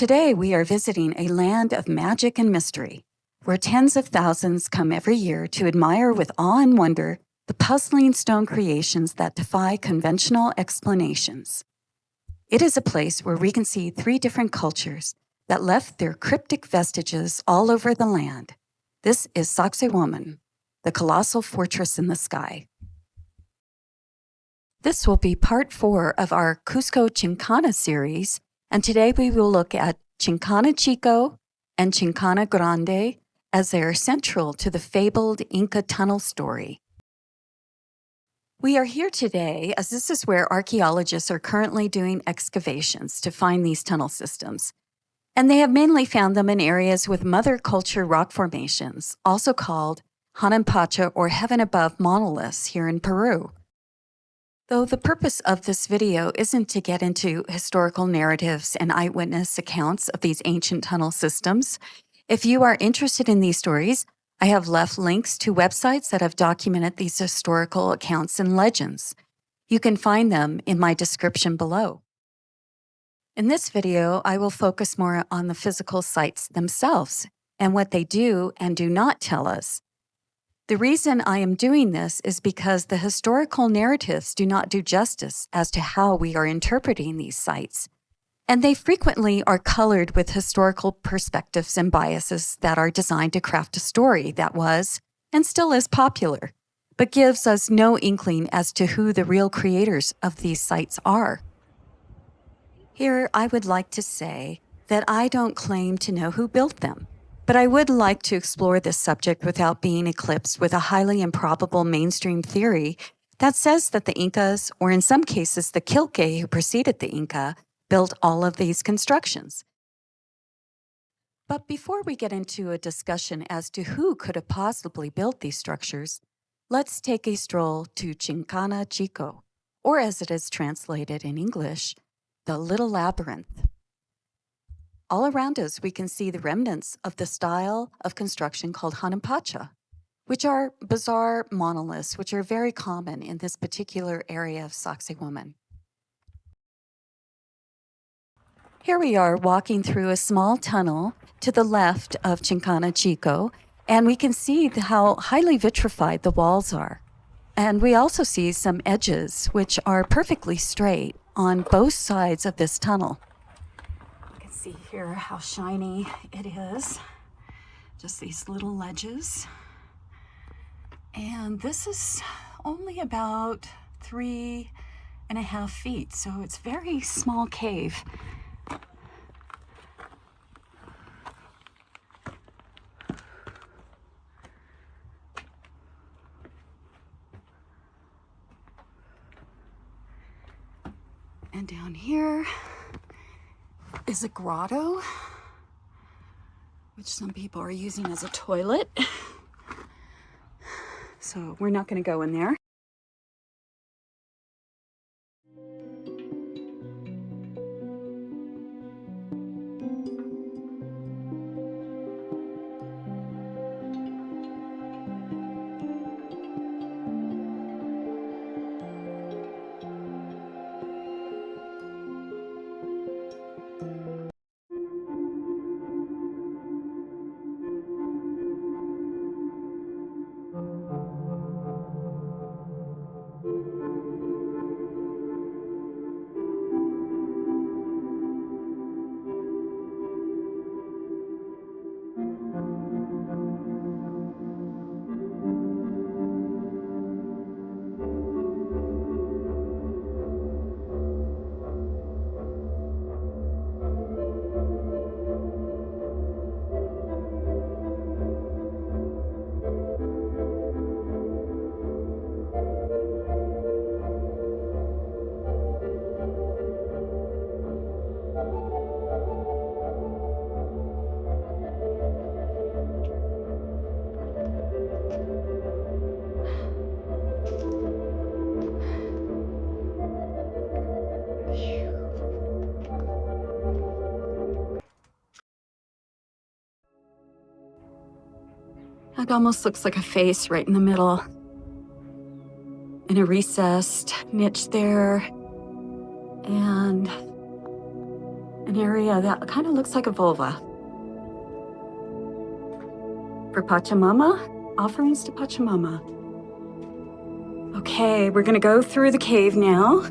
Today, we are visiting a land of magic and mystery, where tens of thousands come every year to admire with awe and wonder the puzzling stone creations that defy conventional explanations. It is a place where we can see 3 different cultures that left their cryptic vestiges all over the land. This is Sacsayhuaman, the colossal fortress in the sky. This will be part 4 of our Cusco Chincana series, and today we will look at Chincana Chico and Chincana Grande as they are central to the fabled Inca tunnel story. We are here today as this is where archaeologists are currently doing excavations to find these tunnel systems. And they have mainly found them in areas with mother culture rock formations, also called Hanan Pacha or heaven above monoliths here in Peru. Though the purpose of this video isn't to get into historical narratives and eyewitness accounts of these ancient tunnel systems, if you are interested in these stories, I have left links to websites that have documented these historical accounts and legends. You can find them in my description below. In this video, I will focus more on the physical sites themselves and what they do and do not tell us. The reason I am doing this is because the historical narratives do not do justice as to how we are interpreting these sites, and they frequently are colored with historical perspectives and biases that are designed to craft a story that was, and still is popular, but gives us no inkling as to who the real creators of these sites are. Here, I would like to say that I don't claim to know who built them, but I would like to explore this subject without being eclipsed with a highly improbable mainstream theory that says that the Incas, or in some cases the Quilque who preceded the Inca, built all of these constructions. But before we get into a discussion as to who could have possibly built these structures, let's take a stroll to Chincana, Chico, or as it is translated in English, the Little Labyrinth. All around us, we can see the remnants of the style of construction called Hanan Pacha, which are bizarre monoliths, which are very common in this particular area of Sacsayhuaman. Here we are walking through a small tunnel to the left of Chincana Chico, and we can see how highly vitrified the walls are. And we also see some edges, which are perfectly straight on both sides of this tunnel. See here how shiny it is, just these little ledges. And this is only about 3.5 feet, so it's a very small cave. And down here is a grotto, which some people are using as a toilet. So we're not going to go in there. It almost looks like a face right in the middle. In a recessed niche there. And an area that kind of looks like a vulva. For Pachamama, offerings to Pachamama. Okay, we're gonna go through the cave now.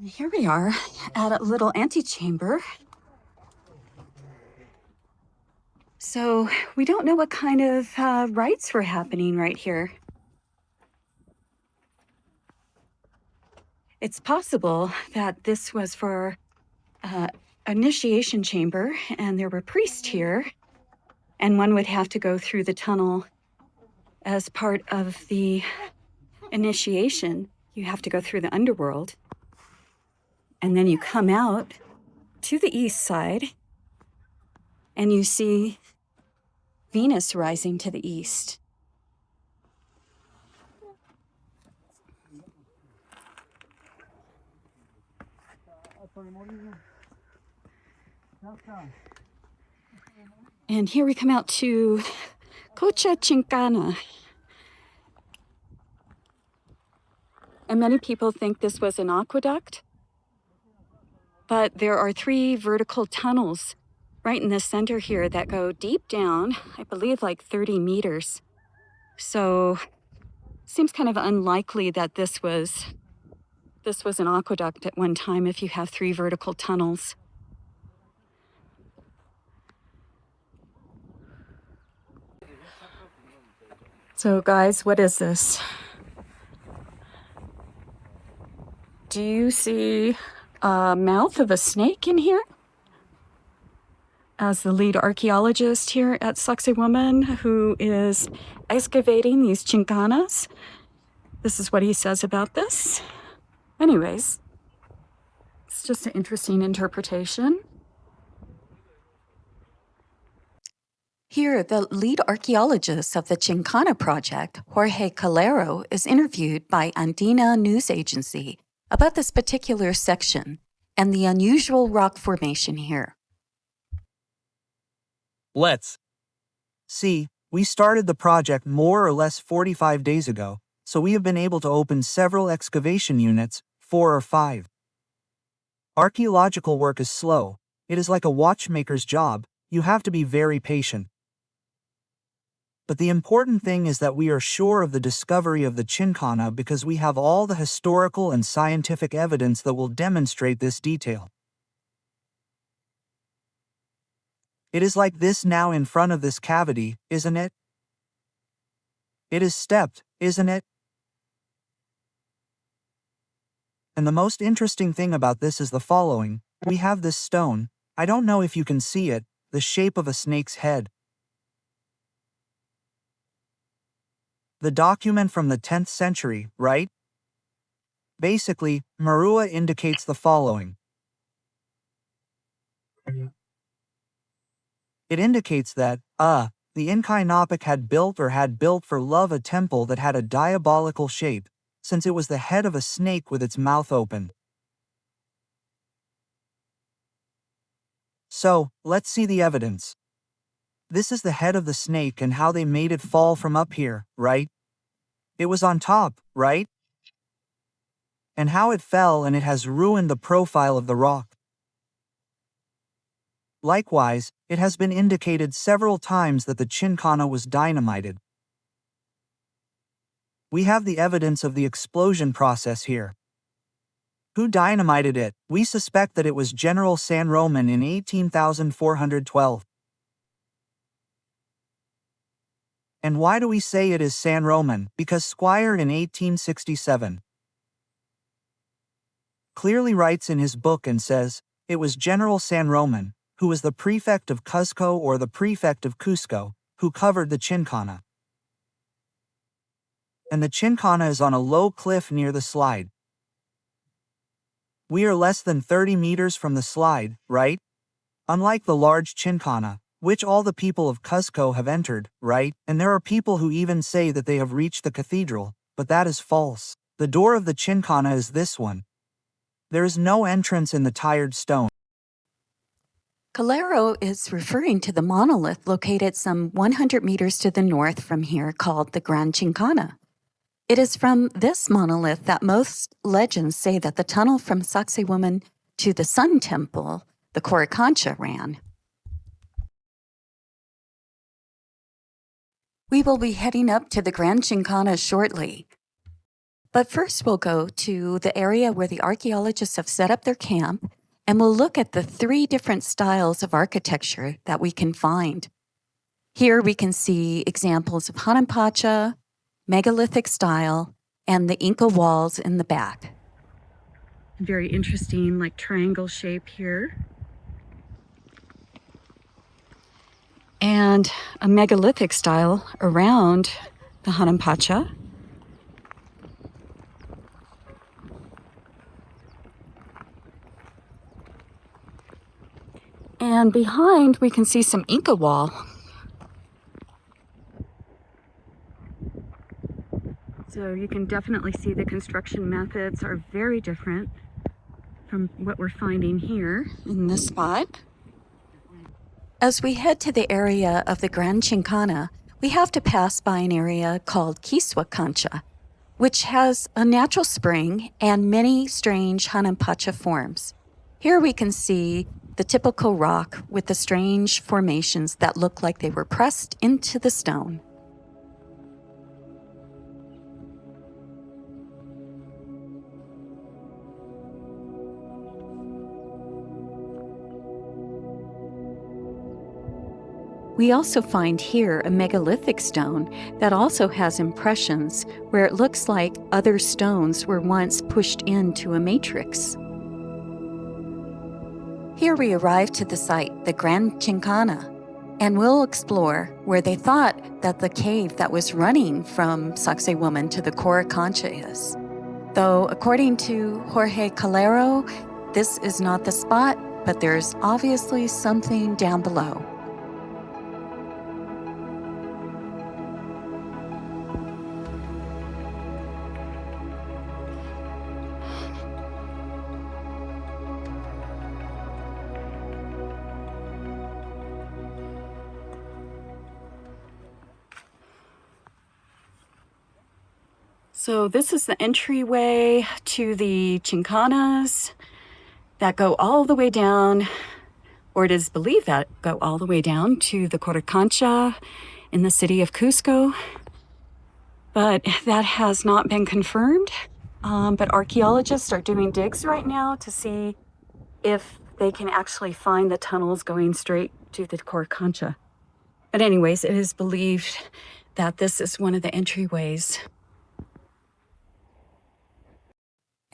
Here we are at a little antechamber. So we don't know what kind of rites were happening right here. It's possible that this was for initiation chamber, and there were priests here, and one would have to go through the tunnel as part of the initiation. You have to go through the underworld, and then you come out to the east side, and you see Venus rising to the east. And here we come out to Chincana. And many people think this was an aqueduct, but there are 3 vertical tunnels right in the center here that go deep down, I believe like 30 meters. So seems kind of unlikely that this was an aqueduct at one time if you have 3 vertical tunnels. So guys, what is this? Do you see a mouth of a snake in here? As the lead archaeologist here at Sacsayhuaman, who is excavating these Chincanas, this is what he says about this. Anyways, it's just an interesting interpretation. Here, the lead archaeologist of the Chincana project, Jorge Calero, is interviewed by Andina News Agency about this particular section and the unusual rock formation here. Let's see. We started the project more or less 45 days ago, so we have been able to open several excavation units, 4 or 5. Archaeological work is slow. It is like a watchmaker's job. You have to be very patient. But the important thing is that we are sure of the discovery of the Chincana because we have all the historical and scientific evidence that will demonstrate this detail. It is like this now in front of this cavity, isn't it? It is stepped, isn't it? And the most interesting thing about this is the following. We have this stone, I don't know if you can see it, the shape of a snake's head. The document from the 10th century, right? Basically, Marua indicates the following. It indicates that, the Inca had built for love a temple that had a diabolical shape, since it was the head of a snake with its mouth open. So, let's see the evidence. This is the head of the snake and how they made it fall from up here, right? It was on top, right? And how it fell and it has ruined the profile of the rock. Likewise, it has been indicated several times that the Chincana was dynamited. We have the evidence of the explosion process here. Who dynamited it? We suspect that it was General San Roman in 18,412. And why do we say it is San Roman? Because Squire in 1867 clearly writes in his book and says, it was General San Roman, who was the prefect of Cusco or the prefect of Cusco, who covered the Chincana. And the Chincana is on a low cliff near the slide. We are less than 30 meters from the slide, right? Unlike the large Chincana, which all the people of Cusco have entered, right? And there are people who even say that they have reached the cathedral, but that is false. The door of the Chincana is this one. There is no entrance in the tired stone. Calero is referring to the monolith located some 100 meters to the north from here called the Grand Chinkana. It is from this monolith that most legends say that the tunnel from Sacsayhuaman to the Sun Temple, the Qoricancha, ran. We will be heading up to the Grand Chinkana shortly. But first we'll go to the area where the archaeologists have set up their camp, and we'll look at the 3 different styles of architecture that we can find. Here we can see examples of Hanan Pacha, megalithic style, and the Inca walls in the back. Very interesting, like triangle shape here. And a megalithic style around the Hanan Pacha. And behind we can see some Inca wall. So you can definitely see the construction methods are very different from what we're finding here in this spot. As we head to the area of the Grand Chinkana, we have to pass by an area called Qoricancha, which has a natural spring and many strange Hanan Pacha forms. Here we can see the typical rock with the strange formations that look like they were pressed into the stone. We also find here a megalithic stone that also has impressions where it looks like other stones were once pushed into a matrix. Here we arrive to the site, the Grand Chinkana, and we'll explore where they thought that the cave that was running from Sacsayhuaman to the Qoricancha is. Though, according to Jorge Calero, this is not the spot, but there's obviously something down below. So this is the entryway to the Chincanas that go all the way down, or it is believed that go all the way down to the Qoricancha in the city of Cusco. But that has not been confirmed. But archaeologists are doing digs right now to see if they can actually find the tunnels going straight to the Qoricancha. But anyways, it is believed that this is one of the entryways.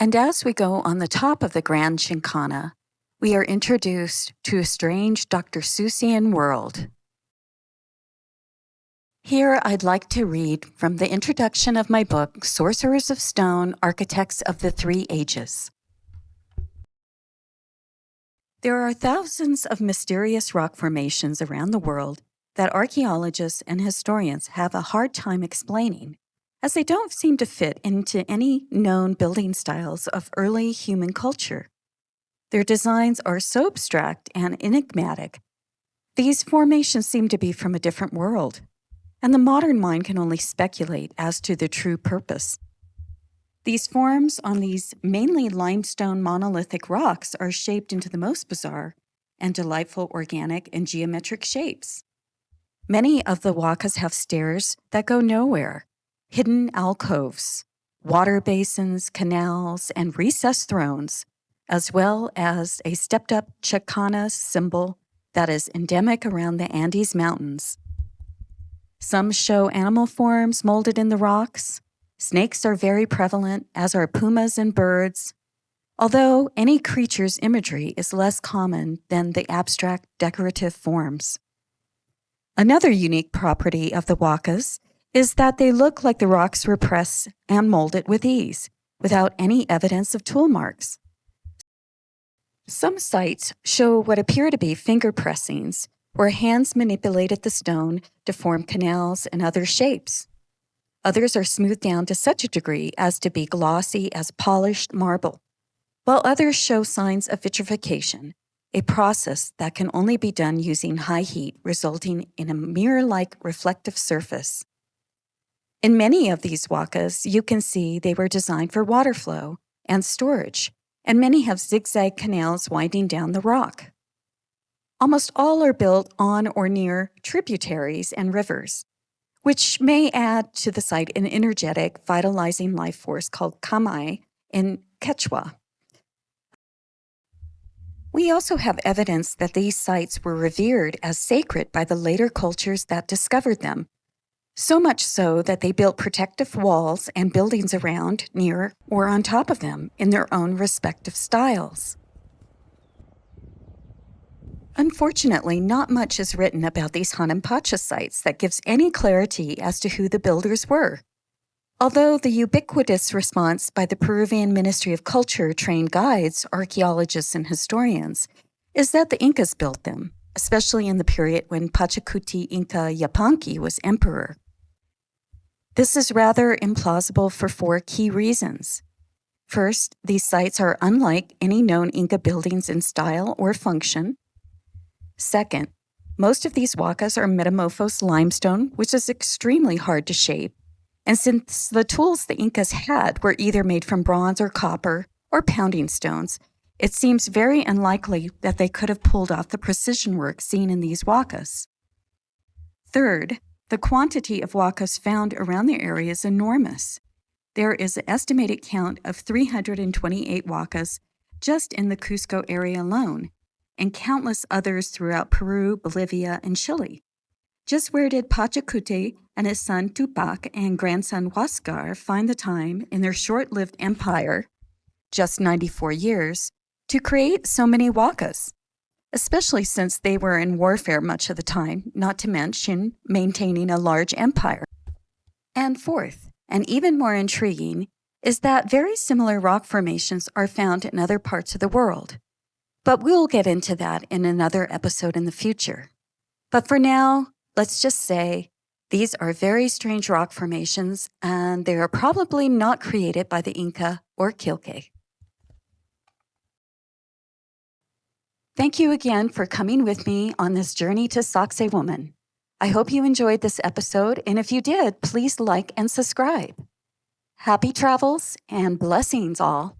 And as we go on the top of the Grand Chinkana, we are introduced to a strange Dr. Seussian world. Here I'd like to read from the introduction of my book, Sorcerers of Stone, Architects of the Three Ages. There are thousands of mysterious rock formations around the world that archaeologists and historians have a hard time explaining, as they don't seem to fit into any known building styles of early human culture. Their designs are so abstract and enigmatic. These formations seem to be from a different world, and the modern mind can only speculate as to their true purpose. These forms on these mainly limestone monolithic rocks are shaped into the most bizarre and delightful organic and geometric shapes. Many of the huacas have stairs that go nowhere, hidden alcoves, water basins, canals, and recessed thrones, as well as a stepped-up Chincana symbol that is endemic around the Andes Mountains. Some show animal forms molded in the rocks. Snakes are very prevalent, as are pumas and birds, although any creature's imagery is less common than the abstract decorative forms. Another unique property of the huacas is that they look like the rocks were pressed and molded with ease, without any evidence of tool marks. Some sites show what appear to be finger pressings, where hands manipulated the stone to form canals and other shapes. Others are smoothed down to such a degree as to be glossy as polished marble, while others show signs of vitrification, a process that can only be done using high heat, resulting in a mirror-like reflective surface. In many of these huacas, you can see they were designed for water flow and storage, and many have zigzag canals winding down the rock. Almost all are built on or near tributaries and rivers, which may add to the site an energetic, vitalizing life force called kamai in Quechua. We also have evidence that these sites were revered as sacred by the later cultures that discovered them, so much so that they built protective walls and buildings around, near, or on top of them in their own respective styles. Unfortunately, not much is written about these Hanan Pacha sites that gives any clarity as to who the builders were. Although the ubiquitous response by the Peruvian Ministry of Culture trained guides, archaeologists, and historians is that the Incas built them, especially in the period when Pachacuti Inca Yapanqui was emperor. This is rather implausible for 4 key reasons. First, these sites are unlike any known Inca buildings in style or function. Second, most of these huacas are metamorphosed limestone, which is extremely hard to shape. And since the tools the Incas had were either made from bronze or copper or pounding stones, it seems very unlikely that they could have pulled off the precision work seen in these huacas. Third, the quantity of huacas found around the area is enormous. There is an estimated count of 328 huacas just in the Cusco area alone, and countless others throughout Peru, Bolivia, and Chile. Just where did Pachacuti and his son Tupac and grandson Huascar find the time in their short-lived empire, just 94 years, to create so many huacas? Especially since they were in warfare much of the time, not to mention maintaining a large empire. And fourth, and even more intriguing, is that very similar rock formations are found in other parts of the world. But we'll get into that in another episode in the future. But for now, let's just say these are very strange rock formations, and they are probably not created by the Inca or Quilque. Thank you again for coming with me on this journey to Sacsayhuaman. I hope you enjoyed this episode, and if you did, please like and subscribe. Happy travels and blessings all.